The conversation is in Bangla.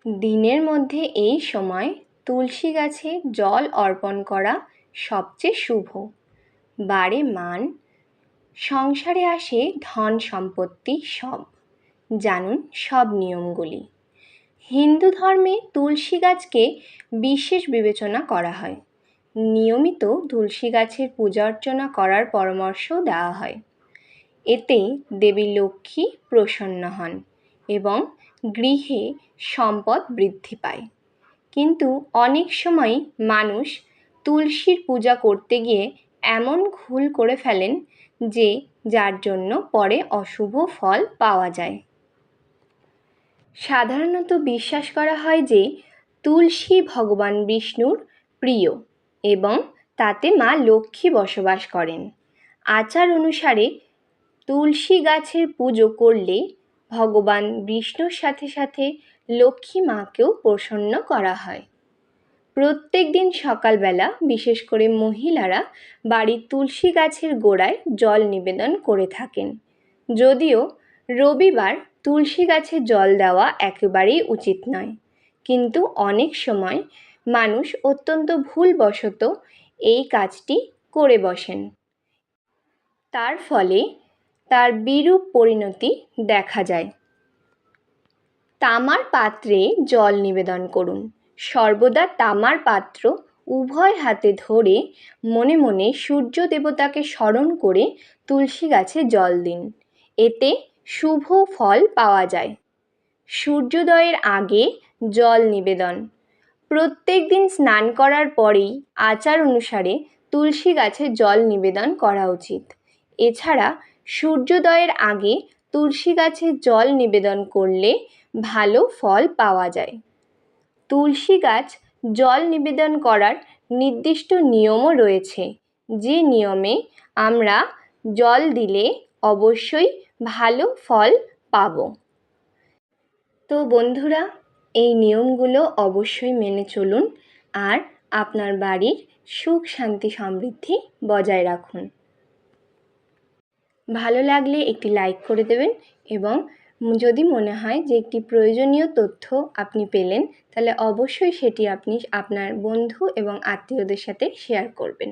দিনের মধ্যে এই সময় তুলসী গাছে জল অর্পণ করা সবচেয়ে শুভ। বাড়ে মান, সংসারে আসে ধন সম্পত্তি সব। জানুন সব নিয়মগুলি। হিন্দু ধর্মে তুলসী গাছকে বিশেষ বিবেচনা করা হয়। নিয়মিত তুলসী গাছের পূজা অর্চনা করার পরামর্শও দেওয়া হয়। এতে দেবী লক্ষ্মী প্রসন্ন হন এবং গৃহে সম্পদ বৃদ্ধি পায়। কিন্তু অনেক সময় মানুষ তুলসীর পূজা করতে গিয়ে এমন ভুল করে ফেলেন যে যার জন্য পরে অশুভ ফল পাওয়া যায়। সাধারণত বিশ্বাস করা হয় যে তুলসী ভগবান বিষ্ণুর প্রিয় এবং তাতে মা লক্ষ্মী বসবাস করেন। আচার অনুসারে তুলসী গাছের পুজো করলে ভগবান বিষ্ণুর সাথে সাথে লক্ষ্মী মাকেও প্রসন্ন করা হয়। প্রত্যেক দিন সকালবেলা বিশেষ করে মহিলারা বাড়ির তুলসী গাছের গোড়ায় জল নিবেদন করে থাকেন। যদিও রবিবার তুলসী গাছে জল দেওয়া একেবারেই উচিত নয়, কিন্তু অনেক সময় মানুষ অত্যন্ত ভুলবশত এই কাজটি করে বসেন। তার ফলে তার বিরূপ পরিণতি দেখা যায়। তামার পাত্রে জল নিবেদন করুন। সর্বদা তামার পাত্র উভয় হাতে ধরে মনে মনে সূর্য দেবতাকে স্মরণ করে তুলসী গাছে জল দিন। এতে শুভ ফল পাওয়া যায়। সূর্যোদয়ের আগে জল নিবেদন। প্রত্যেক দিন স্নান করার পরেই আচার অনুসারে তুলসী গাছে জল নিবেদন করা উচিত। এছাড়া সূর্যোদয়ের আগে তুলসী গাছে জল নিবেদন করলে ভালো ফল পাওয়া যায়। তুলসী গাছ জল নিবেদন করার নির্দিষ্ট নিয়মও রয়েছে, যে নিয়মে আমরা জল দিলে অবশ্যই ভালো ফল পাব। তো বন্ধুরা, এই নিয়মগুলো অবশ্যই মেনে চলুন আর আপনার বাড়ির সুখ শান্তি সমৃদ্ধি বজায় রাখুন। ভালো লাগলে একটি লাইক করে দেবেন এবং যদি মনে হয় যে একটি প্রয়োজনীয় তথ্য আপনি পেলেন, তাহলে অবশ্যই সেটি আপনি আপনার বন্ধু এবং আত্মীয়দের সাথে শেয়ার করবেন।